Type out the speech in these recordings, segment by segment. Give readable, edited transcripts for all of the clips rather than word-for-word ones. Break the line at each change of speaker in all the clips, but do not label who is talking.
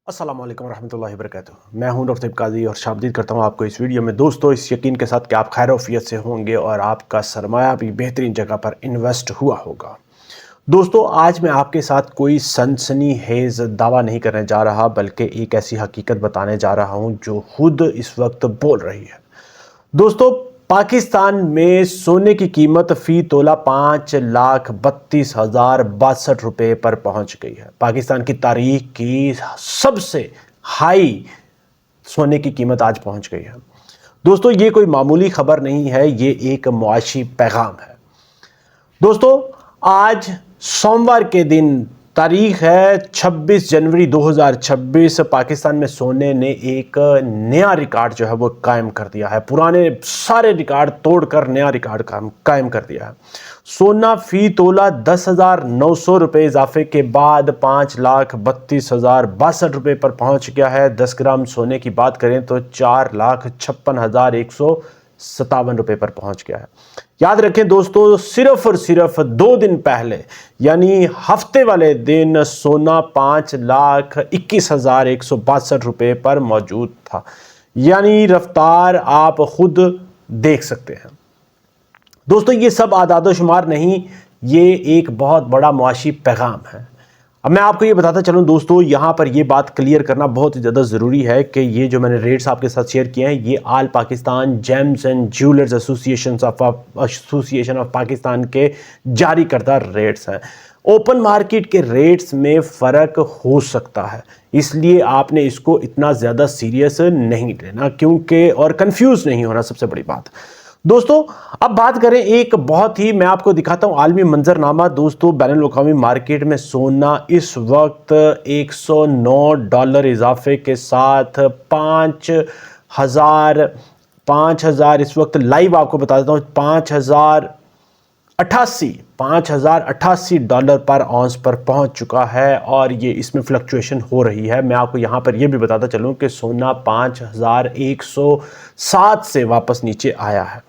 अस्सलाम वालेकुम रहमतुल्लाहि वबरकातुहू। मैं हूं डॉक्टर सईद काजी और शाबदीद करता हूं आपको इस वीडियो में दोस्तों इस यकीन के साथ कि आप खैर आफियत से होंगे और आपका सरमाया भी बेहतरीन जगह पर इन्वेस्ट हुआ होगा। दोस्तों आज मैं आपके साथ कोई सनसनीखेज दावा नहीं करने जा रहा बल्कि एक ऐसी हकीकत बताने जा रहा हूं जो खुद इस वक्त बोल रही है। दोस्तों पाकिस्तान में सोने की कीमत फ़ी तोला 5,32,062 रुपये पर पहुंच गई है। पाकिस्तान की तारीख की सबसे हाई सोने की कीमत आज पहुंच गई है। दोस्तों ये कोई मामूली खबर नहीं है, ये एक मुआशी पैगाम है। दोस्तों आज सोमवार के दिन तारीख है 26 जनवरी 2026। पाकिस्तान में सोने ने एक नया रिकॉर्ड जो है वो कायम कर दिया है। पुराने सारे रिकॉर्ड तोड़कर नया रिकॉर्ड कायम कर दिया है। सोना फ़ी तोला 10,900 रुपये इजाफे के बाद 5,32,062 रुपये पर पहुंच गया है। 10 ग्राम सोने की बात करें तो 4,56,157 रुपये पर पहुंच गया है। याद रखें दोस्तों सिर्फ और सिर्फ 2 दिन पहले यानी हफ्ते वाले दिन सोना 5,21,162 रुपये पर मौजूद था। यानी रफ्तार आप खुद देख सकते हैं। दोस्तों ये सब आदाद शुमार नहीं, ये एक बहुत बड़ा मुआशी पैगाम है। अब मैं आपको ये बताता चलूँ दोस्तों, यहाँ पर ये बात क्लियर करना बहुत ही ज़्यादा ज़रूरी है कि ये जो मैंने रेट्स आपके साथ शेयर किए हैं ये all Pakistan gems and jewellers association of Pakistan के जारी करदा रेट्स हैं। ओपन मार्केट के रेट्स में फ़र्क हो सकता है, इसलिए आपने इसको इतना ज़्यादा सीरियस नहीं लेना क्योंकि और कंफ्यूज नहीं होना, सबसे बड़ी बात। दोस्तों अब बात करें एक बहुत ही, मैं आपको दिखाता हूं आलमी मंजरनामा। दोस्तों बैनुल-अक़वामी मार्केट में सोना इस वक्त $109 इजाफे के साथ 5,000 इस वक्त लाइव आपको बता देता हूं $5,088 पर औंस पर पहुंच चुका है और ये इसमें फ्लक्चुएशन हो रही है। मैं आपको यहाँ पर यह भी बताता चलूँ कि सोना 5,107 से वापस नीचे आया है,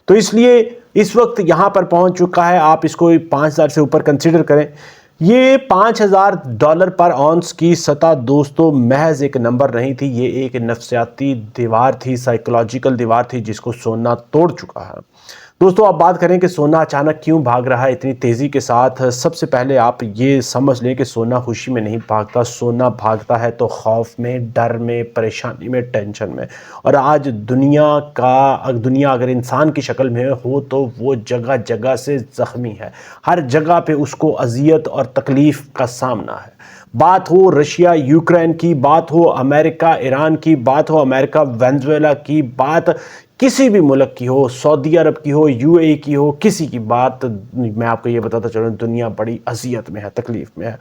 तो इसलिए इस वक्त यहाँ पर पहुंच चुका है। आप इसको 5,000 से ऊपर कंसीडर करें। ये $5,000 पर औंस की सतह दोस्तों महज एक नंबर नहीं थी, ये एक नफ्सियाती दीवार थी, साइकोलॉजिकल दीवार थी जिसको सोना तोड़ चुका है। दोस्तों आप बात करें कि सोना अचानक क्यों भाग रहा है इतनी तेज़ी के साथ। सबसे पहले आप ये समझ लें कि सोना खुशी में नहीं भागता, सोना भागता है तो खौफ में, डर में, परेशानी में, टेंशन में। और आज दुनिया अगर इंसान की शक्ल में हो तो वो जगह जगह से ज़ख्मी है, हर जगह पे उसको अजियत और तकलीफ़ का सामना है। बात हो रशिया यूक्रेन की, बात हो अमेरिका ईरान की, बात हो अमेरिका वेनेजुएला की, बात किसी भी मुल्क की हो, सऊदी अरब की हो, यूएई की हो, किसी की बात मैं आपको ये बताता चलूँ, दुनिया बड़ी अजियत में है, तकलीफ़ में है।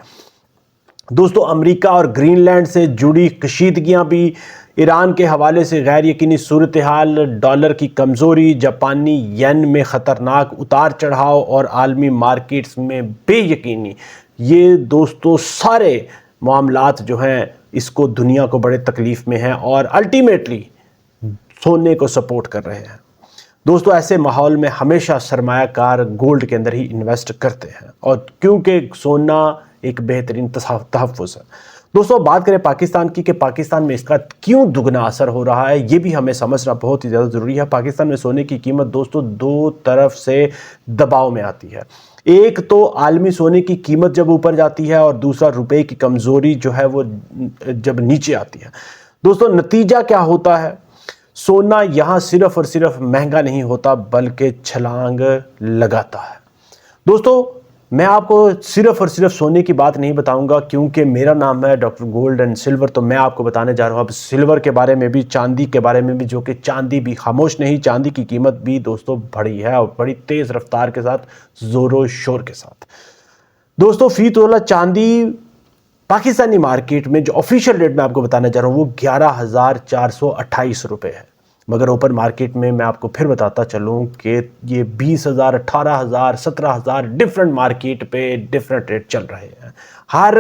दोस्तों अमेरिका और ग्रीनलैंड से जुड़ी कशीदगियाँ भी, ईरान के हवाले से गैर यकीनी सूरत हाल, डॉलर की कमज़ोरी, जापानी येन में ख़तरनाक उतार चढ़ाव और आलमी मार्केट्स में बेयकीनी, ये दोस्तों सारे मामलात जो हैं इसको दुनिया को बड़े तकलीफ़ में हैं और अल्टीमेटली सोने को सपोर्ट कर रहे हैं। दोस्तों ऐसे माहौल में हमेशा सरमायाकार गोल्ड के अंदर ही इन्वेस्ट करते हैं और क्योंकि सोना एक बेहतरीन तहफ़्फ़ुज़ है। दोस्तों बात करें पाकिस्तान की कि पाकिस्तान में इसका क्यों दुगना असर हो रहा है, ये भी हमें समझना बहुत ही ज़्यादा ज़रूरी है। पाकिस्तान में सोने की कीमत दोस्तों 2 तरफ से दबाव में आती है। एक तो आलमी सोने की कीमत जब ऊपर जाती है और दूसरा रुपए की कमज़ोरी जो है वो जब नीचे आती है। दोस्तों नतीजा क्या होता है, सोना यहाँ सिर्फ और सिर्फ महंगा नहीं होता बल्कि छलांग लगाता है। दोस्तों मैं आपको सिर्फ और सिर्फ सोने की बात नहीं बताऊंगा क्योंकि मेरा नाम है डॉक्टर गोल्ड एंड सिल्वर, तो मैं आपको बताने जा रहा हूँ अब सिल्वर के बारे में भी, चांदी के बारे में भी, जो कि चांदी भी खामोश नहीं, चांदी की कीमत भी दोस्तों बढ़ी है और बड़ी तेज़ रफ्तार के साथ, ज़ोरों शोर के साथ। दोस्तों फ़ी तोला चांदी पाकिस्तानी मार्केट में जो ऑफिशियल रेट मैं आपको बताना चाह रहा हूँ वो 11,428 रुपये है, मगर ओपन मार्केट में मैं आपको फिर बताता चलूँ कि ये 20,000, 18,000, 17,000 डिफरेंट मार्केट पे डिफरेंट रेट चल रहे हैं। ہر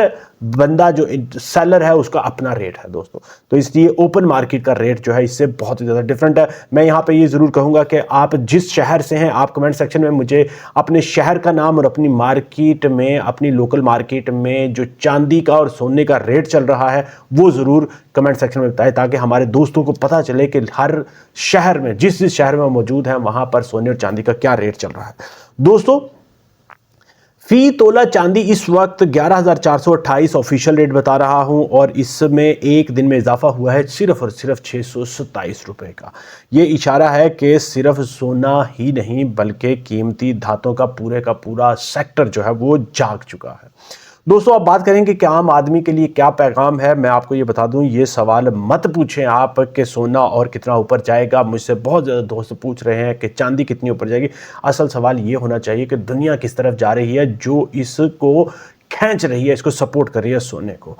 بندہ جو سیلر ہے اس کا اپنا ریٹ ہے دوستو، تو اس لیے اوپن مارکیٹ کا ریٹ جو ہے اس سے بہت ہی زیادہ ڈیفرنٹ ہے۔ میں یہاں پہ یہ ضرور کہوں گا کہ آپ جس شہر سے ہیں آپ کمنٹ سیکشن میں مجھے اپنے شہر کا نام اور اپنی مارکیٹ میں، اپنی لوکل مارکیٹ میں جو چاندی کا اور سونے کا ریٹ چل رہا ہے وہ ضرور کمنٹ سیکشن میں بتائیں، تاکہ ہمارے دوستوں کو پتہ چلے کہ ہر شہر میں، جس شہر میں موجود ہیں وہاں پر سونے اور چاندی کا کیا ریٹ چل رہا ہے۔ دوستو فی تولہ چاندی اس وقت 11,428 آفیشیل ریٹ بتا رہا ہوں، اور اس میں ایک دن میں اضافہ ہوا ہے صرف اور صرف 627 روپے کا۔ یہ اشارہ ہے کہ صرف سونا ہی نہیں بلکہ قیمتی دھاتوں کا پورا سیکٹر جو ہے وہ جاگ چکا ہے۔ دوستو اب بات کریں کہ عام آدمی کے لیے کیا پیغام ہے۔ میں آپ کو یہ بتا دوں، یہ سوال مت پوچھیں آپ کہ سونا اور کتنا اوپر جائے گا۔ مجھ سے بہت زیادہ دوست پوچھ رہے ہیں کہ چاندی کتنی اوپر جائے گی۔ اصل سوال یہ ہونا چاہیے کہ دنیا کس طرف جا رہی ہے جو اس کو کھینچ رہی ہے، اس کو سپورٹ کر رہی ہے سونے کو۔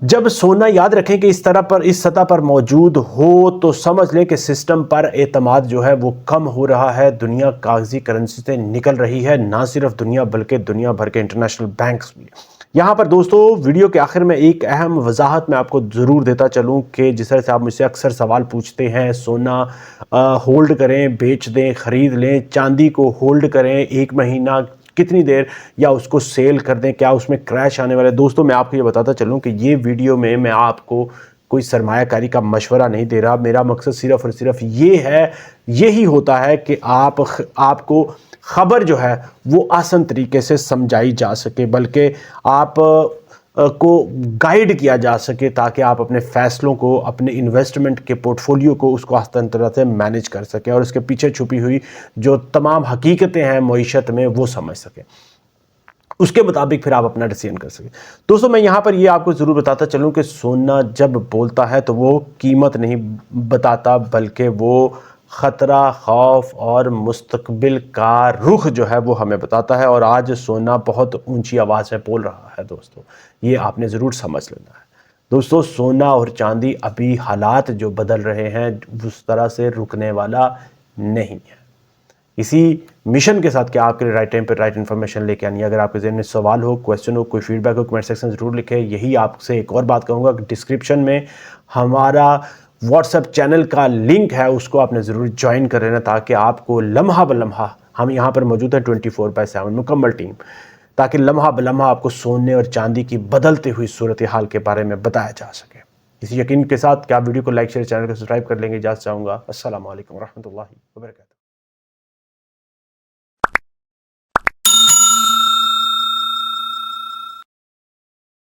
جب سونا یاد رکھیں کہ اس سطح پر موجود ہو تو سمجھ لیں کہ سسٹم پر اعتماد جو ہے وہ کم ہو رہا ہے، دنیا کاغذی کرنسی سے نکل رہی ہے، نہ صرف دنیا بلکہ دنیا بھر کے انٹرنیشنل بینکس بھی۔ یہاں پر دوستو ویڈیو کے آخر میں ایک اہم وضاحت میں آپ کو ضرور دیتا چلوں کہ جس طرح سے آپ مجھ سے اکثر سوال پوچھتے ہیں، سونا ہولڈ کریں، بیچ دیں، خرید لیں، چاندی کو ہولڈ کریں 1 مہینہ کتنی دیر، یا اس کو سیل کر دیں، کیا اس میں کریش آنے والے؟ دوستو میں آپ کو یہ بتاتا چلوں کہ یہ ویڈیو میں آپ کو کوئی سرمایہ کاری کا مشورہ نہیں دے رہا۔ میرا مقصد صرف اور صرف یہی ہوتا ہے کہ آپ کو خبر جو ہے وہ آسان طریقے سے سمجھائی جا سکے، بلکہ آپ کو گائیڈ کیا جا سکے تاکہ آپ اپنے فیصلوں کو، اپنے انویسٹمنٹ کے پورٹ فولیو کو اس کو آسان طرح سے مینیج کر سکیں اور اس کے پیچھے چھپی ہوئی جو تمام حقیقتیں ہیں معیشت میں وہ سمجھ سکیں، اس کے مطابق پھر آپ اپنا ڈیسیژن کر سکیں۔ دوستو میں یہاں پر یہ آپ کو ضرور بتاتا چلوں کہ سونا جب بولتا ہے تو وہ قیمت نہیں بتاتا بلکہ وہ خطرہ، خوف اور مستقبل کا رخ جو ہے وہ ہمیں بتاتا ہے، اور آج سونا بہت اونچی آواز سے بول رہا ہے دوستو، یہ آپ نے ضرور سمجھ لینا ہے۔ دوستو سونا اور چاندی ابھی حالات جو بدل رہے ہیں اس طرح سے رکنے والا نہیں ہے۔ اسی مشن کے ساتھ کہ آپ کے رائٹ ٹائم پہ رائٹ انفارمیشن لے کے آنی ہے۔ اگر آپ کے ذہن میں سوال ہو، کویسچن ہو، کوئی فیڈ بیک ہو، کمنٹ سیکشن ضرور لکھیں۔ یہی آپ سے ایک اور بات کہوں گا کہ ڈسکرپشن میں ہمارا واٹس ایپ چینل کا لنک ہے، اس کو آپ نے ضرور جوائن کر لینا تاکہ آپ کو لمحہ بلمحہ، ہم یہاں پر موجود ہیں 24/7 مکمل ٹیم، تاکہ لمحہ بلمحہ آپ کو سونے اور چاندی کی بدلتے ہوئی صورتحال کے بارے میں بتایا جا سکے۔ اسی یقین کے ساتھ کہ آپ ویڈیو کو لائک، شیئر، چینل کو سبسکرائب کر لیں گے، اجازت چاہوں گا۔ السلام علیکم ورحمۃ اللہ وبرکاتہ۔